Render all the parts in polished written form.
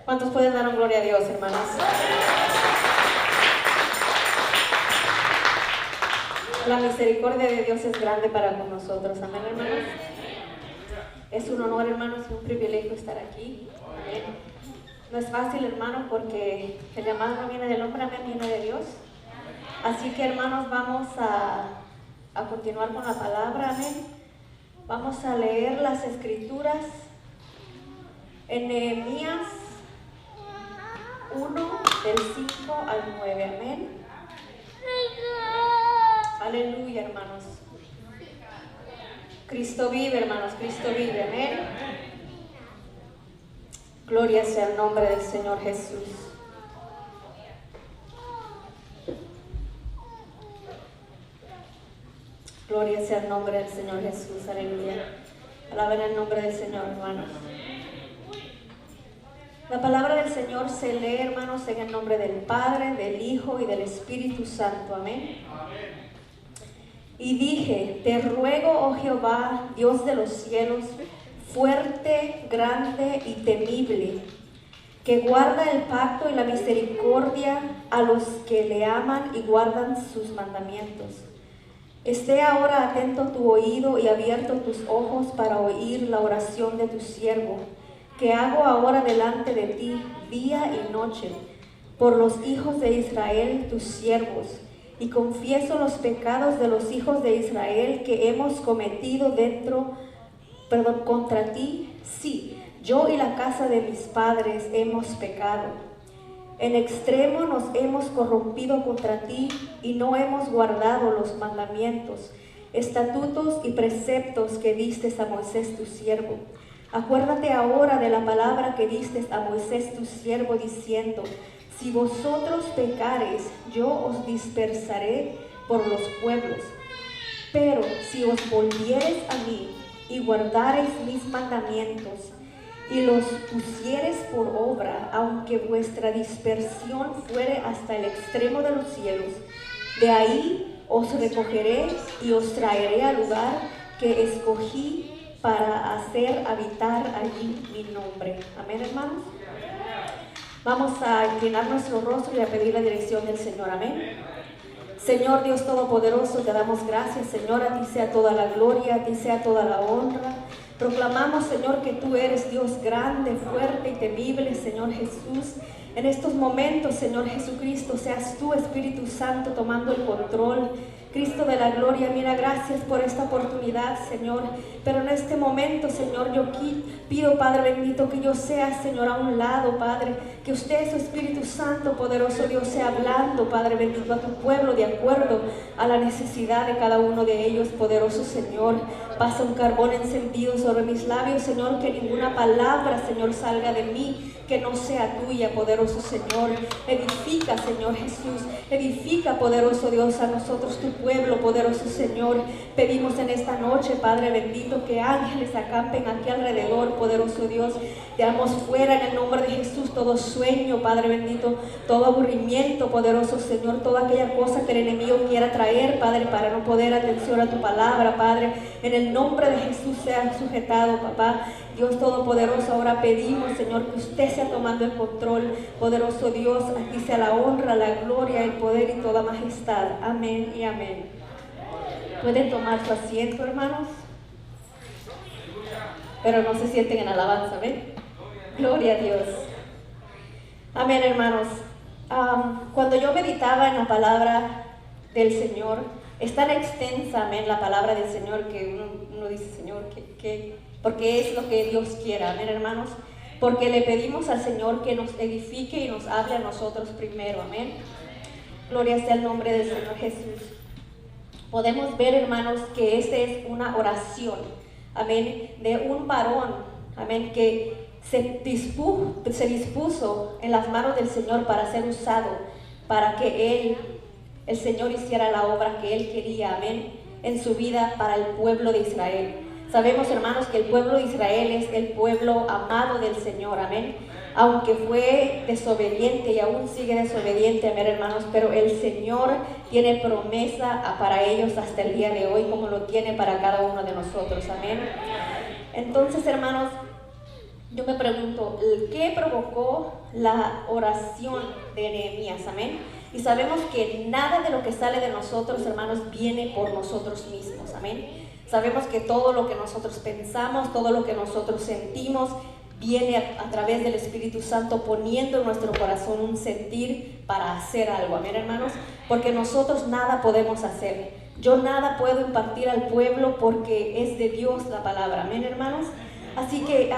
¿Cuántos pueden dar un gloria a Dios, hermanos? La misericordia de Dios es grande para con nosotros. Amén, hermanos. Es un honor, hermanos, y un privilegio estar aquí. Amén. No es fácil, hermano, porque el llamado no viene del hombre, amén, viene de Dios. Así que, hermanos, vamos a continuar con la palabra, amén. Vamos a leer las escrituras en Nehemías 1, del 5 al 9, amén. Aleluya, hermanos. Cristo vive, hermanos, Cristo vive, amén. Gloria sea el nombre del Señor Jesús. Gloria sea el nombre del Señor Jesús, aleluya. Alaben el nombre del Señor, hermanos. La palabra del Señor se lee, hermanos, en el nombre del Padre, del Hijo y del Espíritu Santo, amén. Y dije, te ruego, oh Jehová, Dios de los cielos, fuerte, grande y temible, que guarda el pacto y la misericordia a los que le aman y guardan sus mandamientos. Esté ahora atento tu oído y abierto tus ojos para oír la oración de tu siervo, que hago ahora delante de ti día y noche, por los hijos de Israel, tus siervos, y confieso los pecados de los hijos de Israel que hemos cometido contra ti. Sí, yo y la casa de mis padres hemos pecado. En extremo nos hemos corrompido contra ti y no hemos guardado los mandamientos, estatutos y preceptos que diste a Moisés tu siervo. Acuérdate ahora de la palabra que diste a Moisés tu siervo, diciendo, si vosotros pecareis, yo os dispersaré por los pueblos. Pero si os volviereis a mí y guardareis mis mandamientos y los pusiereis por obra, aunque vuestra dispersión fuere hasta el extremo de los cielos, de ahí os recogeré y os traeré al lugar que escogí para hacer habitar allí mi nombre. Amén, hermanos. Vamos a inclinar nuestro rostro y a pedir la dirección del Señor. Amén. Señor Dios Todopoderoso, te damos gracias, Señor. A ti sea toda la gloria, a ti sea toda la honra. Proclamamos, Señor, que tú eres Dios grande, fuerte y temible, Señor Jesús. En estos momentos, Señor Jesucristo, seas tú, Espíritu Santo, tomando el control. Cristo de la gloria, mira, gracias por esta oportunidad, Señor. Pero en este momento, Señor, yo pido, Padre bendito, que yo sea, Señor, a un lado, Padre. Que usted, su Espíritu Santo, poderoso Dios, sea hablando, Padre bendito, a tu pueblo de acuerdo a la necesidad de cada uno de ellos, poderoso Señor. Pasa un carbón encendido sobre mis labios, Señor, que ninguna palabra, Señor, salga de mí que no sea tuya, poderoso Señor. Edifica, Señor Jesús, edifica, poderoso Dios, a nosotros tu pueblo, poderoso Señor. Pedimos en esta noche, Padre bendito, que ángeles acampen aquí alrededor, poderoso Dios. Damos fuera en el nombre de Jesús todo sueño, Padre bendito, todo aburrimiento, poderoso Señor, toda aquella cosa que el enemigo quiera traer, Padre, para no poder atención a tu palabra, Padre. En el nombre de Jesús sea sujetado, papá. Dios Todopoderoso, ahora pedimos, Señor, que usted sea tomando el control, poderoso Dios. A ti sea la honra, la gloria, el poder y toda majestad. Amén y amén. Pueden tomar su asiento, hermanos, pero no se sienten en alabanza, ¿ven? Gloria a Dios. Amén, hermanos. Cuando yo meditaba en la palabra del Señor, es tan extensa, amén, la palabra del Señor, que uno dice, Señor, porque es lo que Dios quiera, amén, hermanos. Porque le pedimos al Señor que nos edifique y nos hable a nosotros primero, amén. Gloria sea el nombre del Señor Jesús. Podemos ver, hermanos, que esta es una oración, amén, de un varón, amén, que se dispuso en las manos del Señor para ser usado, para que el Señor hiciera la obra que Él quería, amén, en su vida para el pueblo de Israel. Sabemos, hermanos, que el pueblo de Israel es el pueblo amado del Señor, amén. Aunque fue desobediente y aún sigue desobediente, amén, hermanos, pero el Señor tiene promesa para ellos hasta el día de hoy, como lo tiene para cada uno de nosotros, amén. Entonces, hermanos, yo me pregunto, ¿qué provocó la oración de Nehemías? Amén. Y sabemos que nada de lo que sale de nosotros, hermanos, viene por nosotros mismos. Amén. Sabemos que todo lo que nosotros pensamos, todo lo que nosotros sentimos, viene a través del Espíritu Santo poniendo en nuestro corazón un sentir para hacer algo. Amén, hermanos. Porque nosotros nada podemos hacer. Yo nada puedo impartir al pueblo porque es de Dios la palabra. Amén, hermanos. Así que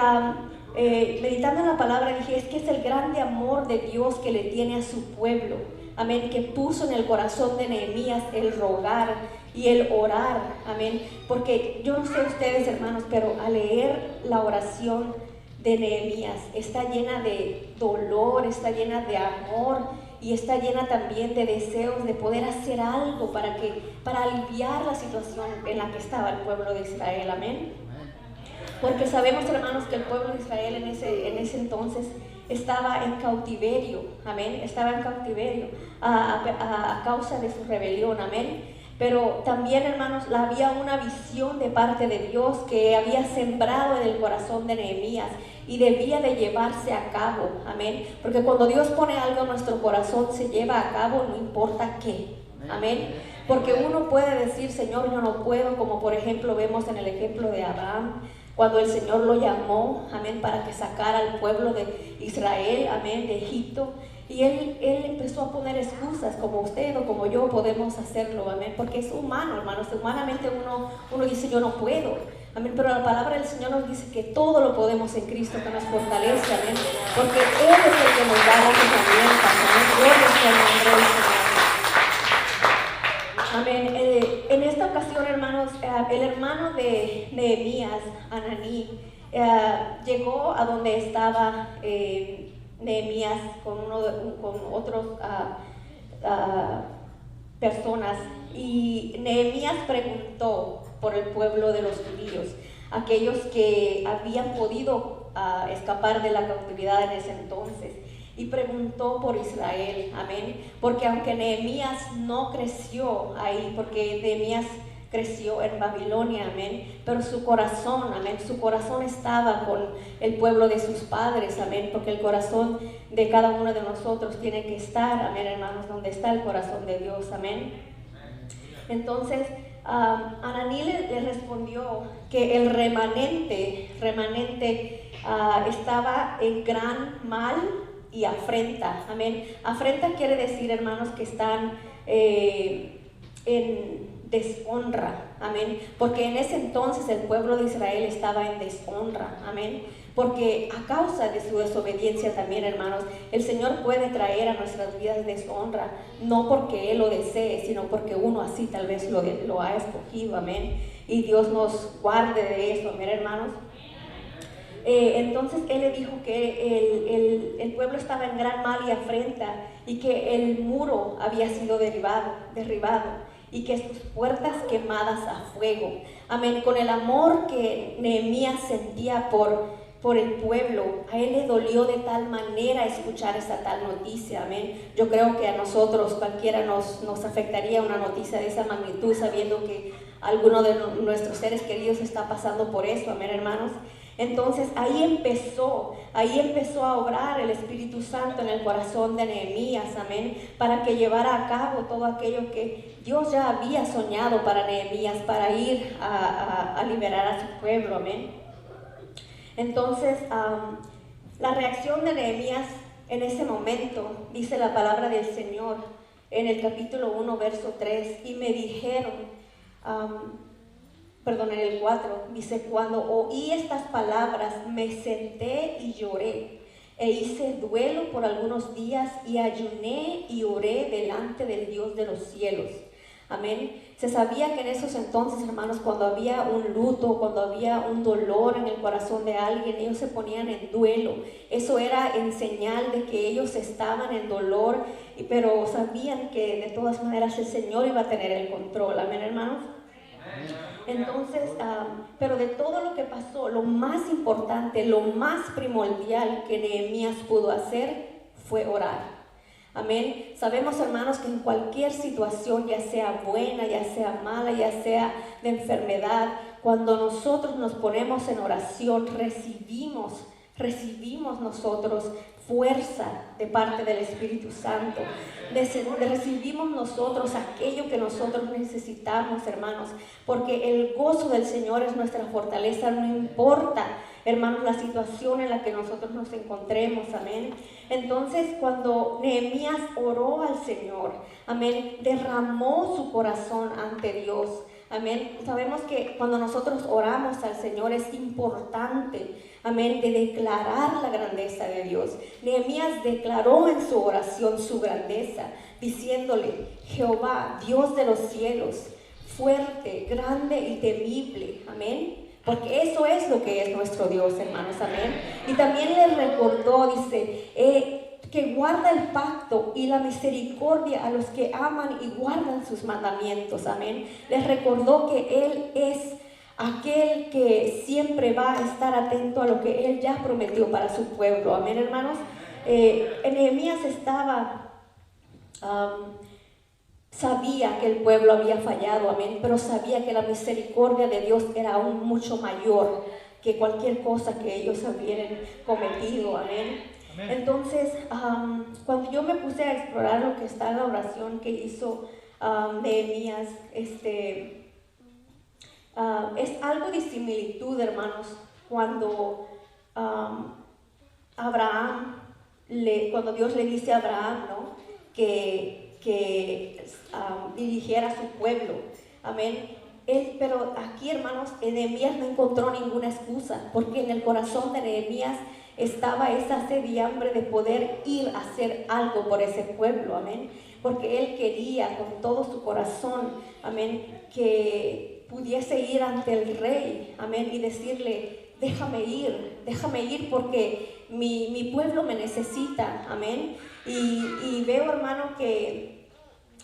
meditando en la palabra dije, es que es el grande amor de Dios que le tiene a su pueblo. Amén, que puso en el corazón de Nehemías el rogar y el orar. Amén, porque yo no sé ustedes, hermanos, pero al leer la oración de Nehemías está llena de dolor, está llena de amor y está llena también de deseos de poder hacer algo para aliviar la situación en la que estaba el pueblo de Israel. Amén. Porque sabemos, hermanos, que el pueblo de Israel en ese entonces estaba en cautiverio. Amén. Estaba en cautiverio a causa de su rebelión. Amén. Pero también, hermanos, había una visión de parte de Dios que había sembrado en el corazón de Nehemías y debía de llevarse a cabo. Amén. Porque cuando Dios pone algo en nuestro corazón, se lleva a cabo, no importa qué. Amén. Porque uno puede decir, Señor, yo no puedo, como por ejemplo vemos en el ejemplo de Abraham, cuando el Señor lo llamó, amén, para que sacara al pueblo de Israel, amén, de Egipto. Y él empezó a poner excusas, como usted o como yo podemos hacerlo, amén, porque es humano, hermanos. Humanamente uno dice, yo no puedo, amén, pero la palabra del Señor nos dice que todo lo podemos en Cristo que nos fortalece, amén, porque Él es el que nos da las herramientas, amén. Gloria sea el nombre del Señor. Amén. En esta ocasión, hermanos, el hermano de Nehemías, Ananí, llegó a donde estaba Nehemías con otras personas, y Nehemías preguntó por el pueblo de los judíos, aquellos que habían podido escapar de la cautividad en ese entonces. Y preguntó por Israel, amén, porque aunque Nehemías no creció ahí, porque Nehemías creció en Babilonia, amén, pero su corazón, amén, su corazón estaba con el pueblo de sus padres, amén, porque el corazón de cada uno de nosotros tiene que estar, amén, hermanos, donde está el corazón de Dios, amén. Entonces, Ananí le respondió que el remanente estaba en gran mal y afrenta, amén. Afrenta quiere decir, hermanos, que están en deshonra, amén, porque en ese entonces el pueblo de Israel estaba en deshonra, amén, porque a causa de su desobediencia también, hermanos, el Señor puede traer a nuestras vidas deshonra, no porque Él lo desee, sino porque uno así tal vez lo ha escogido, amén, y Dios nos guarde de eso, amén, hermanos. Entonces él le dijo que el pueblo estaba en gran mal y afrenta, y que el muro había sido derribado, y que sus puertas quemadas a fuego. Amén. Con el amor que Nehemías sentía por el pueblo, a él le dolió de tal manera escuchar esa tal noticia. Amén. Yo creo que a nosotros, cualquiera nos afectaría una noticia de esa magnitud, sabiendo que alguno de nuestros seres queridos está pasando por eso. Amén, hermanos. Entonces ahí empezó a obrar el Espíritu Santo en el corazón de Nehemías, amén, para que llevara a cabo todo aquello que Dios ya había soñado para Nehemías, para ir a liberar a su pueblo, amén. Entonces, la reacción de Nehemías en ese momento, dice la palabra del Señor en el capítulo 1, verso 3, y me dijeron, en el 4, dice, cuando oí estas palabras me senté y lloré, e hice duelo por algunos días, y ayuné y oré delante del Dios de los cielos. Amén. Se sabía que en esos entonces, hermanos, cuando había un luto, cuando había un dolor en el corazón de alguien, ellos se ponían en duelo. Eso era en señal de que ellos estaban en dolor, pero sabían que de todas maneras el Señor iba a tener el control. Amén, hermanos. Entonces, pero de todo lo que pasó, lo más importante, lo más primordial que Nehemías pudo hacer fue orar. Amén. Sabemos, hermanos, que en cualquier situación, ya sea buena, ya sea mala, ya sea de enfermedad, cuando nosotros nos ponemos en oración, recibimos recibimos nosotros fuerza de parte del Espíritu Santo, recibimos nosotros aquello que nosotros necesitamos, hermanos, porque el gozo del Señor es nuestra fortaleza, no importa, hermanos, la situación en la que nosotros nos encontremos, amén. Entonces, cuando Nehemías oró al Señor, amén, derramó su corazón ante Dios, amén. Sabemos que cuando nosotros oramos al Señor es importante, amén, de declarar la grandeza de Dios. Nehemías declaró en su oración su grandeza, diciéndole: Jehová, Dios de los cielos, fuerte, grande y temible, amén. Porque eso es lo que es nuestro Dios, hermanos, amén. Y también les recordó, dice, que guarda el pacto y la misericordia a los que aman y guardan sus mandamientos, amén. Les recordó que Él es aquel que siempre va a estar atento a lo que Él ya prometió para su pueblo, amén, hermanos. Nehemías sabía que el pueblo había fallado, amén, pero sabía que la misericordia de Dios era aún mucho mayor que cualquier cosa que ellos hubieran cometido, amén. Entonces, cuando yo me puse a explorar lo que está en la oración que hizo Nehemías, es algo de similitud, hermanos, cuando cuando Dios le dice a Abraham, ¿no?, que dirigiera a su pueblo, amén. Pero aquí, hermanos, Nehemías no encontró ninguna excusa, porque en el corazón de Nehemías estaba esa sed y hambre de poder ir a hacer algo por ese pueblo, amén, porque él quería con todo su corazón, amén, que pudiese ir ante el rey, amén, y decirle: déjame ir porque mi pueblo me necesita, amén. Y veo, hermano, que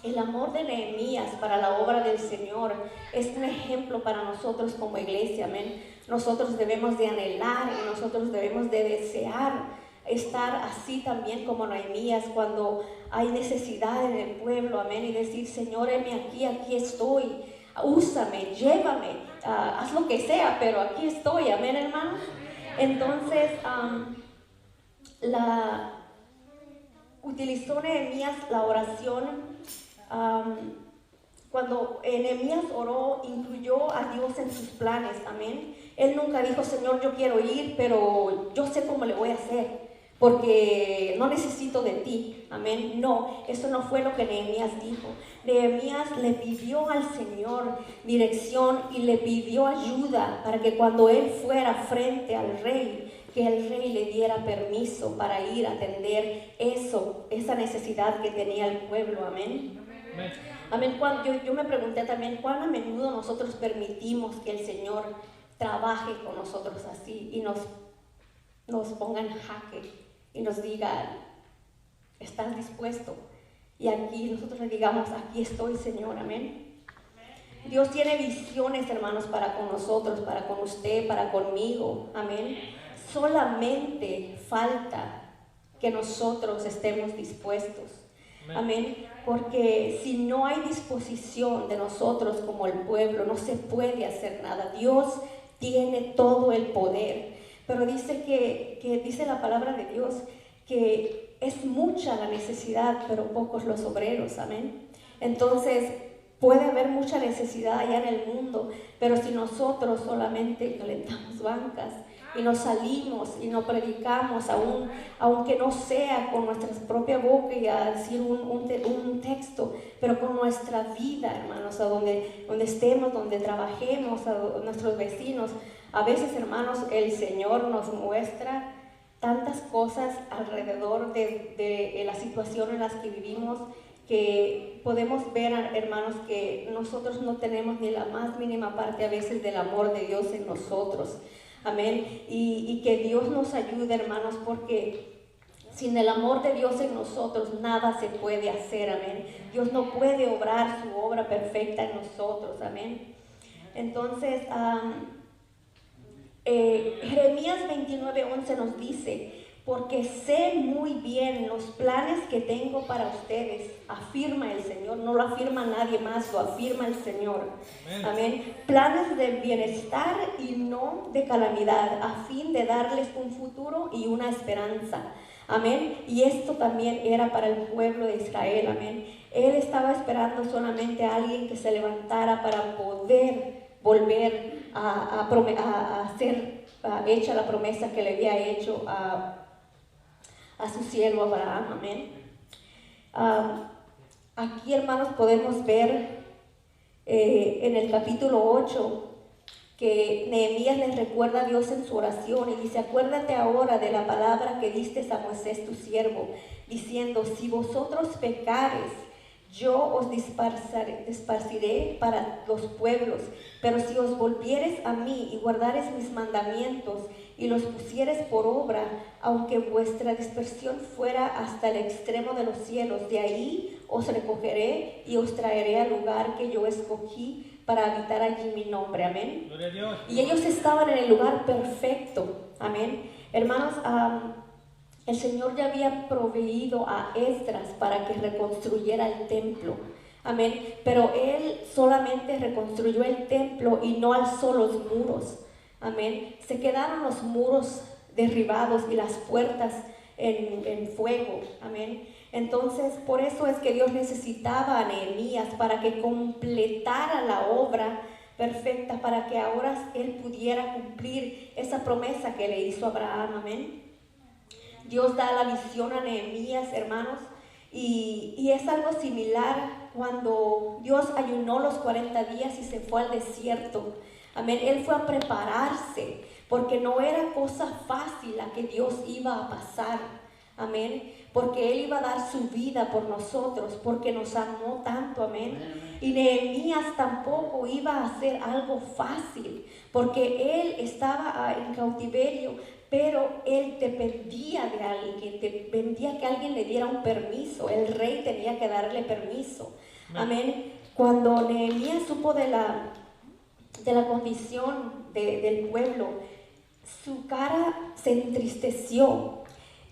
el amor de Nehemías para la obra del Señor es un ejemplo para nosotros como iglesia, amén. Nosotros debemos de anhelar y nosotros debemos de desear estar así también como Nehemías cuando hay necesidad en el pueblo, amén, y decir: Señor, heme aquí estoy, úsame, llévame, haz lo que sea, pero aquí estoy, amén, hermanos. Entonces, utilizó Nehemías la oración. Cuando Nehemías oró, incluyó a Dios en sus planes, amén. Él nunca dijo: Señor, yo quiero ir, pero yo sé cómo le voy a hacer, porque no necesito de ti, amén. No, eso no fue lo que Nehemías dijo. Nehemías le pidió al Señor dirección y le pidió ayuda para que cuando él fuera frente al rey, que el rey le diera permiso para ir a atender esa necesidad que tenía el pueblo, amén. Amén. Yo me pregunté también: ¿cuán a menudo nosotros permitimos que el Señor trabaje con nosotros así y nos ponga en jaque y nos diga: ¿estás dispuesto? Y aquí nosotros le digamos: aquí estoy, Señor, amén. Dios tiene visiones, hermanos, para con nosotros, para con usted, para conmigo, amén. Solamente falta que nosotros estemos dispuestos, amén, porque si no hay disposición de nosotros como el pueblo, no se puede hacer nada. Dios tiene todo el poder, pero dice la palabra de Dios que es mucha la necesidad, pero pocos los obreros, amén. Entonces, puede haber mucha necesidad allá en el mundo, pero si nosotros solamente calentamos bancas y nos salimos y no predicamos, aunque no sea con nuestra propia boca y a decir un texto, pero con nuestra vida, hermanos, a donde estemos, donde trabajemos, a nuestros vecinos. A veces, hermanos, el Señor nos muestra tantas cosas alrededor de la situación en las que vivimos, que podemos ver, hermanos, que nosotros no tenemos ni la más mínima parte a veces del amor de Dios en nosotros, amén, y que Dios nos ayude, hermanos, porque sin el amor de Dios en nosotros nada se puede hacer, amén. Dios no puede obrar su obra perfecta en nosotros, amén. Entonces, Jeremías 29:11 nos dice porque sé muy bien los planes que tengo para ustedes, afirma el Señor. No lo afirma nadie más, lo afirma el Señor. Amén. Planes de bienestar y no de calamidad, a fin de darles un futuro y una esperanza. Amén. Y esto también era para el pueblo de Israel. Amén. Él estaba esperando solamente a alguien que se levantara para poder volver a hacer hecha la promesa que le había hecho a su siervo Abraham. Amén. Aquí, hermanos, podemos ver en el capítulo 8 que Nehemías les recuerda a Dios en su oración y dice: acuérdate ahora de la palabra que diste a Moisés tu siervo, diciendo: si vosotros pecares, yo os disparciré para los pueblos, pero si os volvieres a mí y guardares mis mandamientos y los pusieres por obra, aunque vuestra dispersión fuera hasta el extremo de los cielos, de ahí os recogeré y os traeré al lugar que yo escogí para habitar allí mi nombre. Amén. Gloria a Dios. Y ellos estaban en el lugar perfecto. Amén. Hermanos, el Señor ya había proveído a Esdras para que reconstruyera el templo. Amén. Pero él solamente reconstruyó el templo y no alzó los muros. Amén. Se quedaron los muros derribados y las puertas en fuego. Amén. Entonces, por eso es que Dios necesitaba a Nehemías para que completara la obra perfecta, para que ahora él pudiera cumplir esa promesa que le hizo a Abraham. Amén. Dios da la visión a Nehemías, hermanos, y es algo similar cuando Dios ayunó los 40 días y se fue al desierto. Amén. Él fue a prepararse, porque no era cosa fácil la que Dios iba a pasar. Amén. Porque Él iba a dar su vida por nosotros, porque nos amó tanto. Amén. Y Nehemías tampoco iba a hacer algo fácil, porque él estaba en cautiverio, pero él dependía de alguien, dependía que alguien le diera un permiso. El rey tenía que darle permiso. Amén. Cuando Nehemías supo de la condición del pueblo, su cara se entristeció.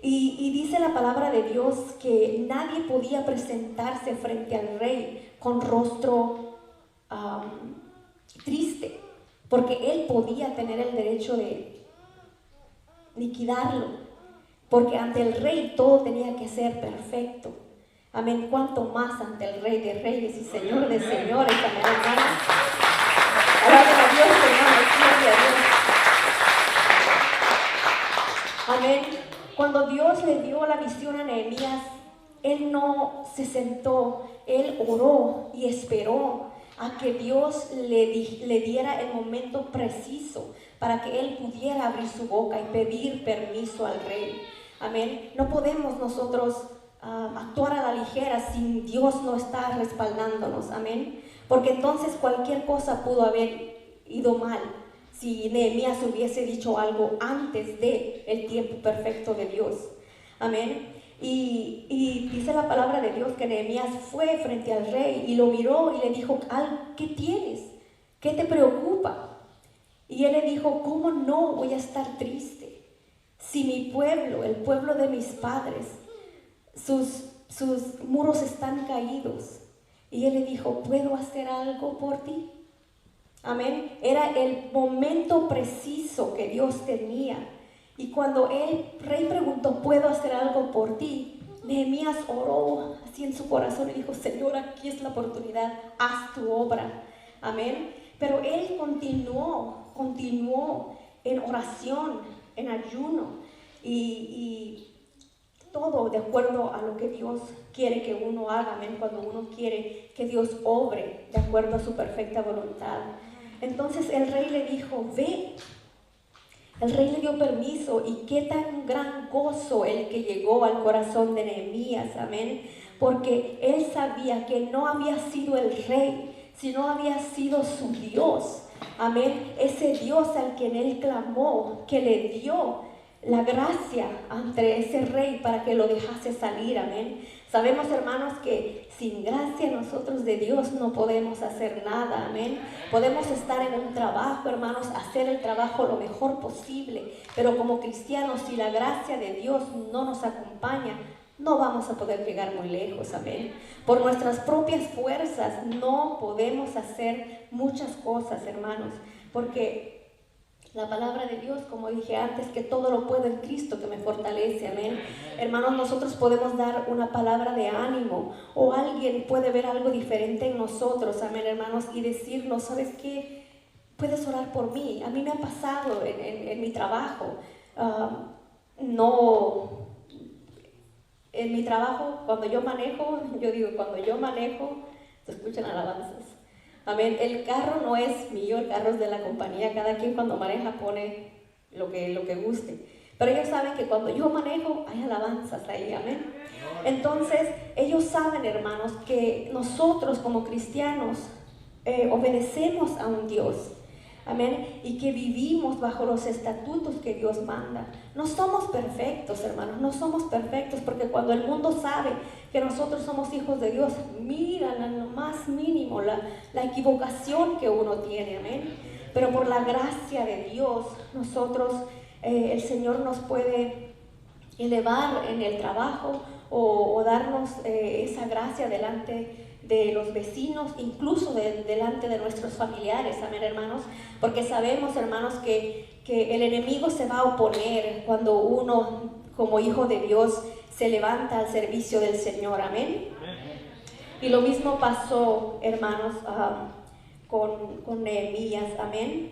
Y dice la palabra de Dios que nadie podía presentarse frente al rey con rostro triste, porque él podía tener el derecho de liquidarlo, porque ante el rey todo tenía que ser perfecto. Amén. Cuanto más ante el Rey de Reyes y Señor de Señores. Amén, hermanos. Alaben a Dios, hermanos. Gloria a Dios. Amén. Cuando Dios le dio la visión a Nehemías, él no se sentó, él oró y esperó a que Dios le diera el momento preciso para que él pudiera abrir su boca y pedir permiso al rey. Amén. No podemos nosotros actuar a la ligera si Dios no está respaldándonos. Amén. Porque entonces cualquier cosa pudo haber ido mal si Nehemías hubiese dicho algo antes del tiempo perfecto de Dios. Amén. Y dice la palabra de Dios que Nehemías fue frente al rey y lo miró y le dijo: ¿qué tienes? ¿Qué te preocupa? Y él le dijo: ¿cómo no voy a estar triste si mi pueblo, el pueblo de mis padres, sus muros están caídos? Y él le dijo: ¿puedo hacer algo por ti? Amén. Era el momento preciso que Dios tenía. Y cuando el rey preguntó: ¿puedo hacer algo por ti?, Nehemías oró así en su corazón y dijo: Señor, aquí es la oportunidad, haz tu obra. Amén. Pero él continuó en oración, en ayuno y todo de acuerdo a lo que Dios quiere que uno haga. Amén. Cuando uno quiere que Dios obre de acuerdo a su perfecta voluntad. Entonces el rey le dijo: ve. El rey le dio permiso, y qué tan gran gozo el que llegó al corazón de Nehemías. Amén. Porque él sabía que no había sido el rey, sino había sido su Dios. Amén. Ese Dios al quien él clamó, que le dio la gracia ante ese rey para que lo dejase salir, amén. Sabemos, hermanos, que sin gracia nosotros de Dios no podemos hacer nada, amén. Podemos estar en un trabajo, hermanos, hacer el trabajo lo mejor posible, pero como cristianos, si la gracia de Dios no nos acompaña, no vamos a poder llegar muy lejos, amén. Por nuestras propias fuerzas no podemos hacer muchas cosas, hermanos, porque la palabra de Dios, como dije antes, que todo lo puedo en Cristo que me fortalece, amén. Hermanos, nosotros podemos dar una palabra de ánimo, o alguien puede ver algo diferente en nosotros, amén, hermanos, y decirnos, ¿sabes qué? Puedes orar por mí. A mí me ha pasado en mi trabajo, en mi trabajo, cuando yo manejo, se escuchan alabanzas. Amén. El carro no es mío, el carro es de la compañía. Cada quien cuando maneja pone lo que guste. Pero ellos saben que cuando yo manejo hay alabanzas ahí, amén. Entonces, ellos saben, hermanos, que nosotros como cristianos obedecemos a un Dios. Amén, y que vivimos bajo los estatutos que Dios manda. No somos perfectos, hermanos, no somos perfectos, porque cuando el mundo sabe que nosotros somos hijos de Dios, mira lo más mínimo, la equivocación que uno tiene, amén. Pero por la gracia de Dios, nosotros, el Señor nos puede elevar en el trabajo o darnos esa gracia delante de los vecinos, incluso delante de nuestros familiares, amén, hermanos, porque sabemos, hermanos, que el enemigo se va a oponer cuando uno, como hijo de Dios, se levanta al servicio del Señor, amén. Y lo mismo pasó, hermanos, con Nehemías, amén.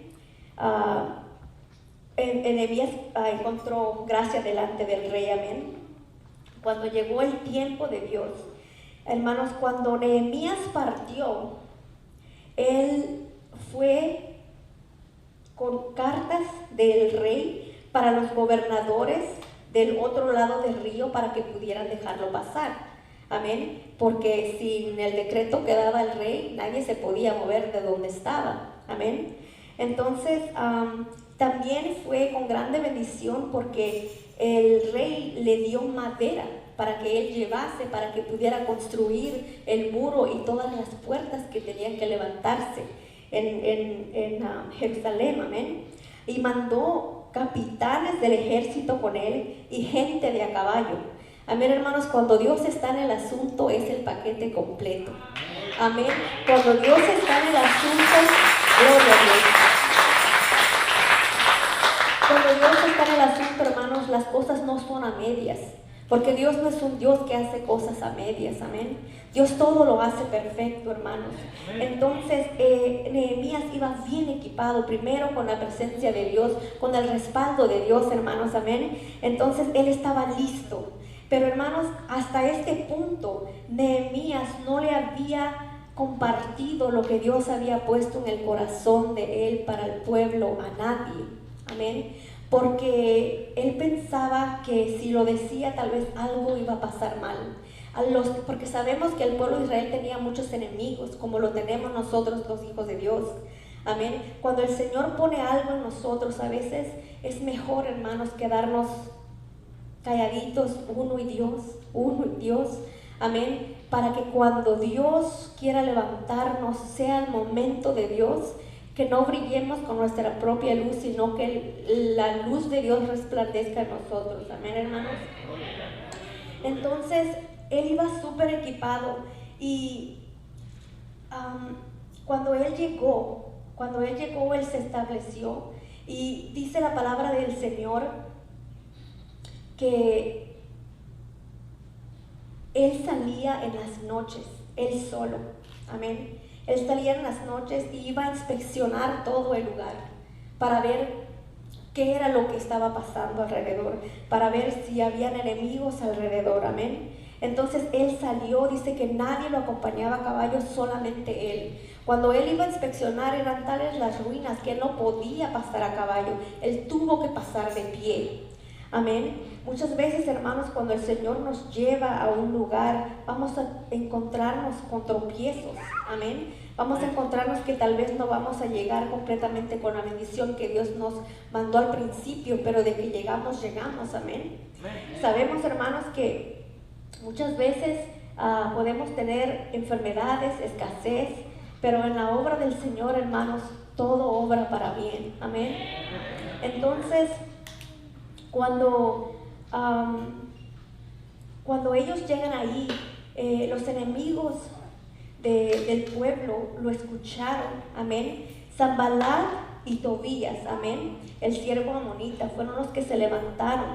Nehemías encontró gracia delante del rey, amén. Cuando llegó el tiempo de Dios, hermanos, cuando Nehemías partió, él fue con cartas del rey para los gobernadores del otro lado del río para que pudieran dejarlo pasar, amén, porque sin el decreto que daba el rey, nadie se podía mover de donde estaba, amén. Entonces, también fue con grande bendición porque el rey le dio madera para que él llevase, para que pudiera construir el muro y todas las puertas que tenían que levantarse en Jerusalén, amén. Y mandó capitanes del ejército con él y gente de a caballo. Amén, hermanos, cuando Dios está en el asunto es el paquete completo. Amén. Cuando Dios está en el asunto, gloria a Dios. Cuando Dios está en el asunto, hermanos, las cosas no son a medias. Porque Dios no es un Dios que hace cosas a medias, amén. Dios todo lo hace perfecto, hermanos. Entonces, Nehemías iba bien equipado, primero con la presencia de Dios, con el respaldo de Dios, hermanos, amén. Entonces, él estaba listo. Pero, hermanos, hasta este punto, Nehemías no le había compartido lo que Dios había puesto en el corazón de él para el pueblo a nadie, amén. Porque él pensaba que si lo decía tal vez algo iba a pasar mal. Porque sabemos que el pueblo de Israel tenía muchos enemigos, como lo tenemos nosotros los hijos de Dios. Amén. Cuando el Señor pone algo en nosotros, a veces es mejor, hermanos, quedarnos calladitos, uno y Dios. Amén. Para que cuando Dios quiera levantarnos, sea el momento de Dios, que no brillemos con nuestra propia luz, sino que la luz de Dios resplandezca en nosotros. Amén, hermanos. Entonces, él iba súper equipado y cuando él llegó, él se estableció y dice la palabra del Señor que él salía en las noches, él solo. Amén. Él salía en las noches y iba a inspeccionar todo el lugar para ver qué era lo que estaba pasando alrededor, para ver si habían enemigos alrededor, amén. Entonces él salió, dice que nadie lo acompañaba a caballo, solamente él. Cuando él iba a inspeccionar eran tales las ruinas que él no podía pasar a caballo, él tuvo que pasar de pie. Amén. Muchas veces, hermanos, cuando el Señor nos lleva a un lugar, vamos a encontrarnos con tropiezos. Amén. Vamos a encontrarnos que tal vez no vamos a llegar completamente con la bendición que Dios nos mandó al principio, pero de que llegamos, llegamos. Amén. Sabemos, hermanos, que muchas veces podemos tener enfermedades, escasez, pero en la obra del Señor, hermanos, todo obra para bien. Amén. Entonces, cuando ellos llegan ahí, los enemigos del pueblo lo escucharon. Amén. Sanballat y Tobías, amén, el siervo amonita, fueron los que se levantaron,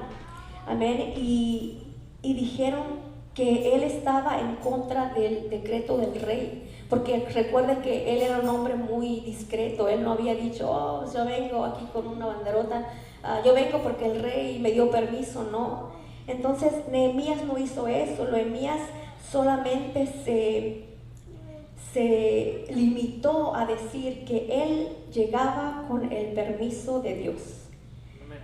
amén, y dijeron que él estaba en contra del decreto del rey, porque recuerden que él era un hombre muy discreto. Él no había dicho, oh, yo vengo aquí con una banderota, yo vengo porque el rey me dio permiso, no. Entonces Nehemías no hizo eso. Nehemías solamente se limitó a decir que él llegaba con el permiso de Dios.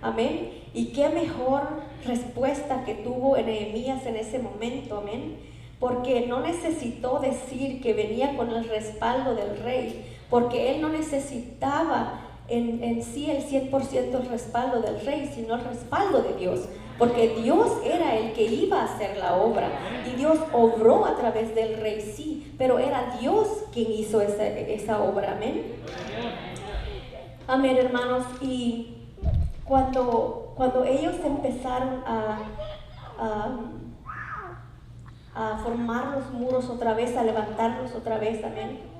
Amén. Y qué mejor respuesta que tuvo Nehemías en ese momento. Amén. Porque no necesitó decir que venía con el respaldo del rey, porque él no necesitaba en sí el 100% el respaldo del rey, sino el respaldo de Dios, porque Dios era el que iba a hacer la obra, y Dios obró a través del rey, sí, pero era Dios quien hizo esa obra. Amén. Amén, hermanos. Y cuando ellos empezaron a formar los muros otra vez, a levantarlos otra vez, amén,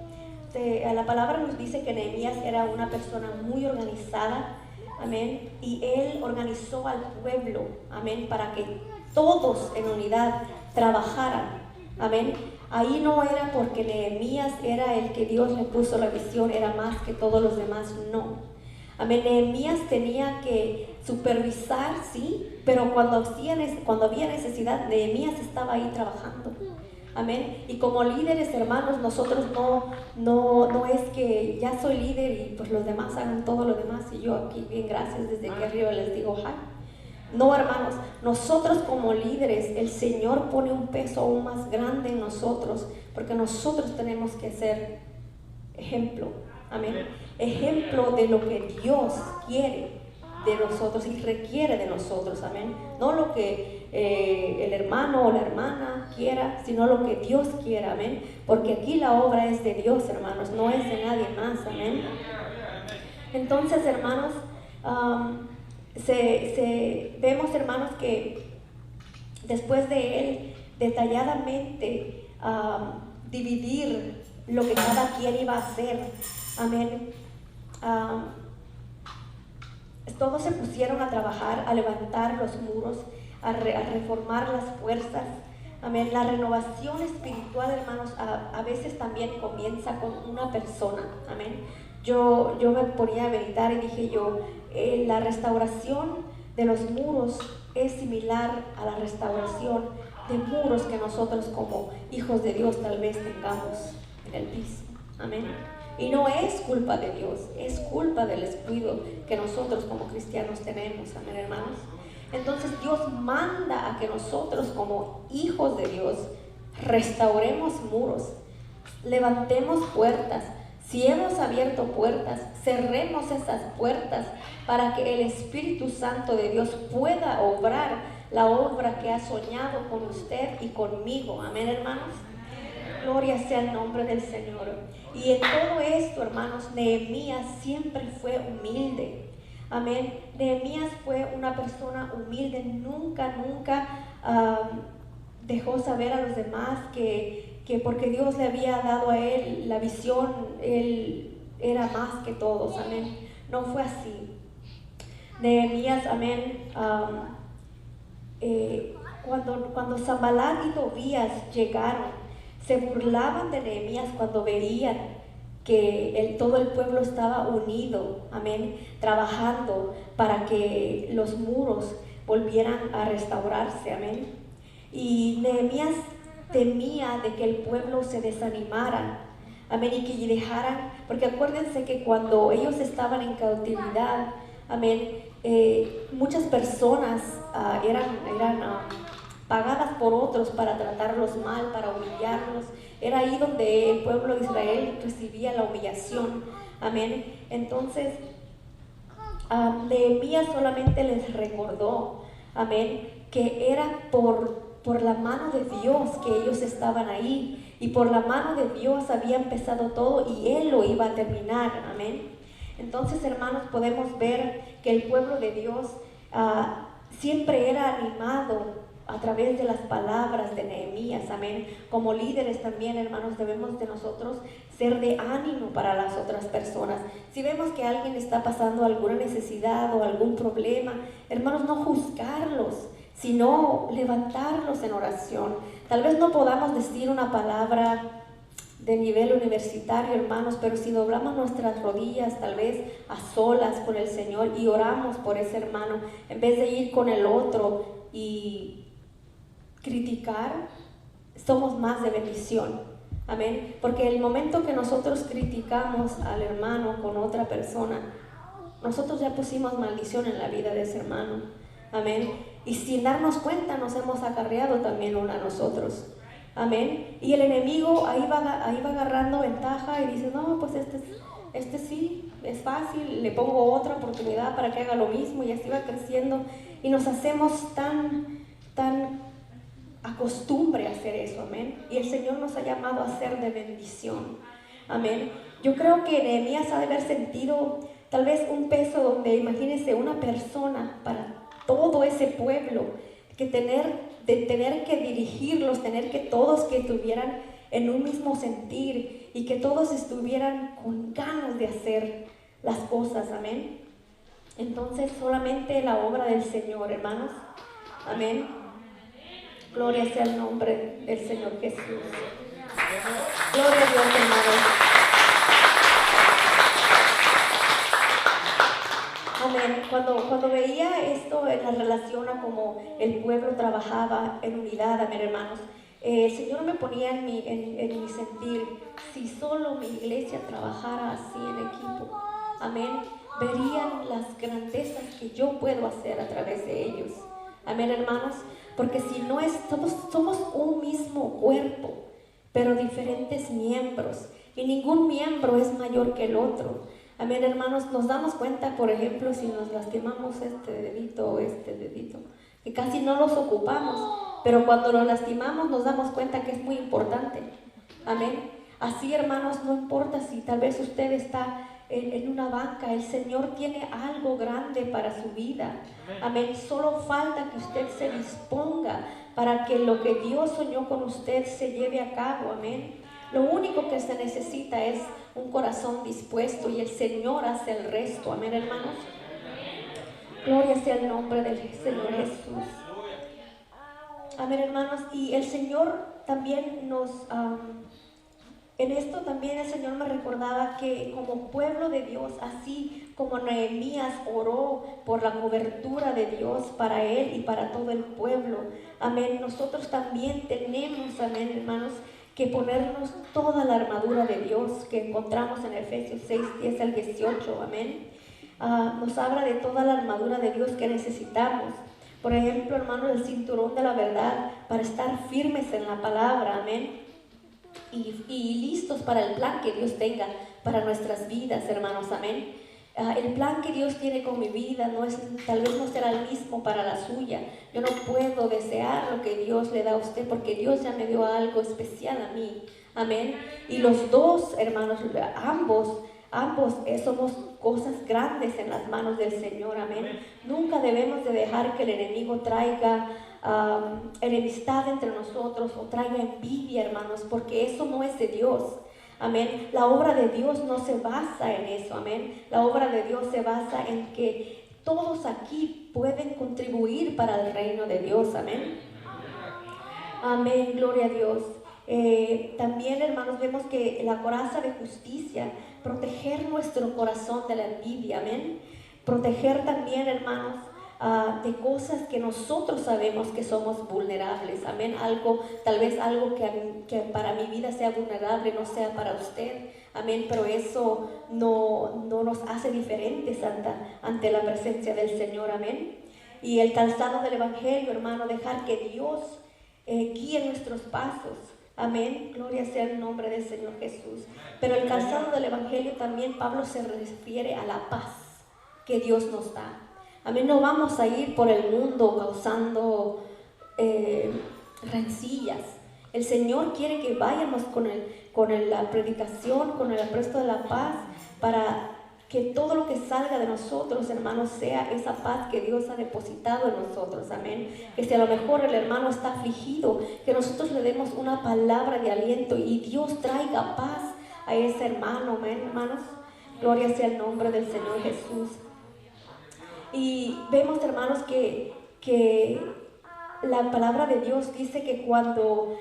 la palabra nos dice que Nehemías era una persona muy organizada, amén, y él organizó al pueblo, amén, para que todos en unidad trabajaran, amén. Ahí no era porque Nehemías era el que Dios le puso la visión, era más que todos los demás, no. Amén. Nehemías tenía que supervisar, sí, pero cuando había necesidad, Nehemías estaba ahí trabajando. Amén. Y como líderes, hermanos, nosotros no es que ya soy líder y pues los demás hagan todo lo demás y yo aquí bien gracias desde aquí arriba les digo hi. No, hermanos, nosotros como líderes, el Señor pone un peso aún más grande en nosotros, porque nosotros tenemos que ser ejemplo. Amén. Ejemplo de lo que Dios quiere de nosotros y requiere de nosotros. Amén. No lo que el hermano o la hermana quiera, sino lo que Dios quiera. Amén. Porque aquí la obra es de Dios, hermanos, no es de nadie más. Amén. Entonces, hermanos, vemos, hermanos, que después de él detalladamente dividir lo que cada quien iba a hacer, amén, todos se pusieron a trabajar, a levantar los muros, a reformar las fuerzas, amén. La renovación espiritual, hermanos, a veces también comienza con una persona, amén. Yo me ponía a meditar y dije la restauración de los muros es similar a la restauración de muros que nosotros como hijos de Dios tal vez tengamos en el piso, amén. Y no es culpa de Dios, es culpa del descuido que nosotros como cristianos tenemos, amén, hermanos. Entonces Dios manda a que nosotros como hijos de Dios restauremos muros, levantemos puertas. Si hemos abierto puertas, cerremos esas puertas para que el Espíritu Santo de Dios pueda obrar la obra que ha soñado con usted y conmigo, amén, hermanos. Gloria sea el nombre del Señor. Y en todo esto, hermanos, Nehemías siempre fue humilde. Amén. Nehemías fue una persona humilde. Nunca dejó saber a los demás que porque Dios le había dado a él la visión, él era más que todos. Amén. No fue así. Nehemías, amén. Cuando Sanballat y Tobías llegaron, se burlaban de Nehemías cuando veían que todo el pueblo estaba unido, amén, trabajando para que los muros volvieran a restaurarse, amén. Y Nehemías temía de que el pueblo se desanimara, amén, y que dejaran, porque acuérdense que cuando ellos estaban en cautividad, amén, muchas personas eran pagadas por otros para tratarlos mal, para humillarlos. Era ahí donde el pueblo de Israel recibía la humillación. Amén. Entonces, Nehemías solamente les recordó, amén, que era por la mano de Dios que ellos estaban ahí, y por la mano de Dios había empezado todo y Él lo iba a terminar, amén. Entonces, hermanos, podemos ver que el pueblo de Dios siempre era animado a través de las palabras de Nehemías, amén. Como líderes también, hermanos, debemos de nosotros ser de ánimo para las otras personas. Si vemos que alguien está pasando alguna necesidad o algún problema, hermanos, no juzgarlos, sino levantarlos en oración. Tal vez no podamos decir una palabra de nivel universitario, hermanos, pero si doblamos nuestras rodillas, tal vez a solas con el Señor, y oramos por ese hermano, en vez de ir con el otro y criticar, somos más de bendición. Amén. Porque el momento que nosotros criticamos al hermano con otra persona, nosotros ya pusimos maldición en la vida de ese hermano. Amén. Y sin darnos cuenta nos hemos acarreado también uno a nosotros. Amén. Y el enemigo ahí va agarrando ventaja y dice, no, pues este sí, es fácil, le pongo otra oportunidad para que haga lo mismo, y así va creciendo. Y nos hacemos tan acostumbre a hacer eso, amén. Y el Señor nos ha llamado a ser de bendición, amén. Yo creo que Nehemías ha de haber sentido tal vez un peso donde, imagínense, una persona para todo ese pueblo, que tener que dirigirlos, tener que todos que estuvieran en un mismo sentir y que todos estuvieran con ganas de hacer las cosas, amén. Entonces, solamente la obra del Señor, hermanos, amén. Gloria sea el nombre del Señor Jesús. Gloria a Dios, hermanos. Amén. Cuando veía esto en la relación a cómo el pueblo trabajaba en unidad, amén, hermanos, el Señor me ponía en mi sentir, si solo mi iglesia trabajara así en equipo, amén, verían las grandezas que yo puedo hacer a través de ellos. Amén, hermanos. Porque si no somos un mismo cuerpo, pero diferentes miembros, y ningún miembro es mayor que el otro. Amén, hermanos. Nos damos cuenta, por ejemplo, si nos lastimamos este dedito o este dedito, que casi no los ocupamos, pero cuando los lastimamos nos damos cuenta que es muy importante. Amén. Así, hermanos, no importa si tal vez usted está en una banca, el Señor tiene algo grande para su vida. Amén. Solo falta que usted se disponga para que lo que Dios soñó con usted se lleve a cabo. Amén. Lo único que se necesita es un corazón dispuesto, y el Señor hace el resto. Amén, hermanos. Gloria sea el nombre del Señor Jesús. Amén, hermanos. Y el Señor también en esto también el Señor me recordaba que como pueblo de Dios, así como Nehemías oró por la cobertura de Dios para él y para todo el pueblo, amén, nosotros también tenemos, amén, hermanos, que ponernos toda la armadura de Dios que encontramos en Efesios 6, 10 al 18, amén. Nos habla de toda la armadura de Dios que necesitamos. Por ejemplo, hermanos, el cinturón de la verdad para estar firmes en la palabra, amén. Y listos para el plan que Dios tenga para nuestras vidas, hermanos, amén. El plan que Dios tiene con mi vida tal vez no será el mismo para la suya. Yo no puedo desear lo que Dios le da a usted, porque Dios ya me dio algo especial a mí, amén. Y los dos, hermanos, ambos somos cosas grandes en las manos del Señor, amén. Nunca debemos de dejar que el enemigo traiga enemistad entre nosotros o traiga envidia, hermanos, porque eso no es de Dios. Amén. La obra de Dios no se basa en eso, amén. La obra de Dios se basa en que todos aquí pueden contribuir para el reino de Dios, amén. Amén, gloria a Dios. También, hermanos, vemos que la coraza de justicia, proteger nuestro corazón de la envidia, amén. Proteger también, hermanos, de cosas que nosotros sabemos que somos vulnerables. Amén. Tal vez algo que para mi vida sea vulnerable, no sea para usted. Amén. Pero eso no nos hace diferentes ante la presencia del Señor. Amén. Y el calzado del Evangelio, hermano, dejar que Dios guíe nuestros pasos. Amén, gloria sea el nombre del Señor Jesús. Pero el calzado del Evangelio también Pablo se refiere a la paz que Dios nos da. Amén, no vamos a ir por el mundo causando rencillas. El Señor quiere que vayamos con la predicación, con el apresto de la paz, para que todo lo que salga de nosotros, hermanos, sea esa paz que Dios ha depositado en nosotros. Amén. Que si a lo mejor el hermano está afligido, que nosotros le demos una palabra de aliento y Dios traiga paz a ese hermano. Amén, hermanos. Gloria sea el nombre del Señor Jesús. Y vemos, hermanos, que la palabra de Dios dice que cuando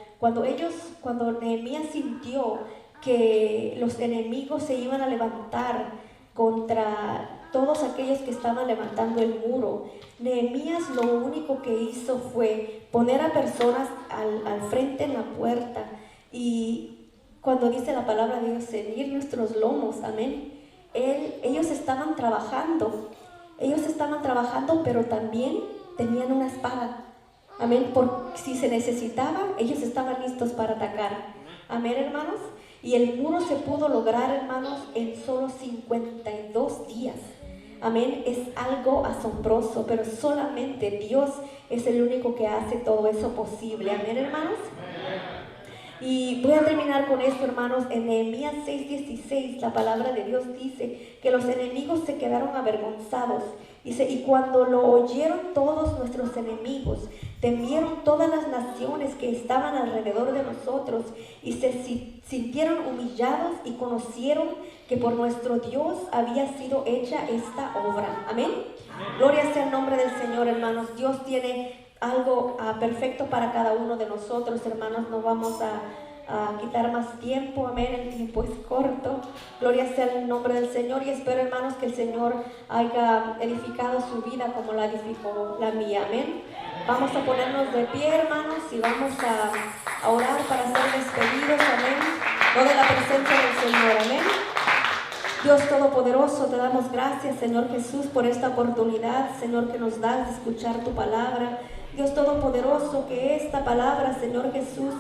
Nehemías sintió que los enemigos se iban a levantar contra todos aquellos que estaban levantando el muro, Nehemías lo único que hizo fue poner a personas al frente en la puerta, y cuando dice la palabra de Dios, ceñir nuestros lomos. Amén. Ellos estaban trabajando, pero también tenían una espada. Amén, por si se necesitaba, ellos estaban listos para atacar. Amén, hermanos. Y el muro se pudo lograr, hermanos, en solo 52 días. Amén, es algo asombroso, pero solamente Dios es el único que hace todo eso posible. Amén, hermanos. Y voy a terminar con esto, hermanos. En Nehemías 6:16, la palabra de Dios dice que los enemigos se quedaron avergonzados. Dice, y cuando lo oyeron todos nuestros enemigos, temieron todas las naciones que estaban alrededor de nosotros, y se sintieron humillados y conocieron que por nuestro Dios había sido hecha esta obra. Amén. Gloria sea el nombre del Señor, hermanos. Dios tiene algo perfecto para cada uno de nosotros, hermanos. No vamos a quitar más tiempo. Amén, el tiempo es corto. Gloria sea el nombre del Señor, y espero, hermanos, que el Señor haya edificado su vida como la edificó la mía. Amén. Vamos a ponernos de pie, hermanos, y vamos a orar para ser despedidos. Amén, no de la presencia del Señor. Amén. Dios Todopoderoso, te damos gracias, Señor Jesús, por esta oportunidad, Señor, que nos das de escuchar tu palabra. Dios Todopoderoso, que esta palabra, Señor Jesús,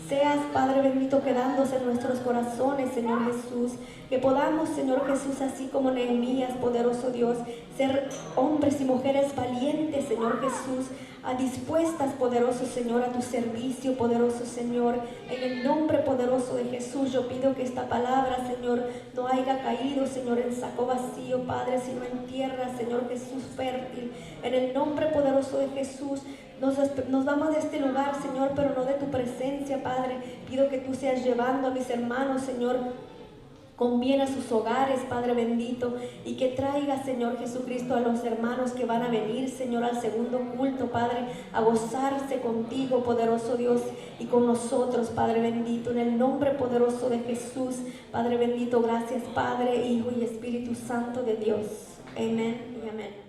seas, Padre bendito, quedándose en nuestros corazones, Señor Jesús. Que podamos, Señor Jesús, así como Nehemías, poderoso Dios, ser hombres y mujeres valientes, Señor Jesús, dispuestas, poderoso Señor, a tu servicio, poderoso Señor. En el nombre poderoso de Jesús, yo pido que esta palabra, Señor, no haya caído, Señor, en saco vacío, Padre, sino en tierra, Señor Jesús, fértil. En el nombre poderoso de Jesús, nos vamos de este lugar, Señor, pero no de tu presencia, Padre. Pido que tú seas llevando a mis hermanos, Señor, con bien a sus hogares, Padre bendito, y que traiga, Señor Jesucristo, a los hermanos que van a venir, Señor, al segundo culto, Padre, a gozarse contigo, poderoso Dios, y con nosotros, Padre bendito, en el nombre poderoso de Jesús. Padre bendito, gracias, Padre, Hijo y Espíritu Santo de Dios. Amén y amén.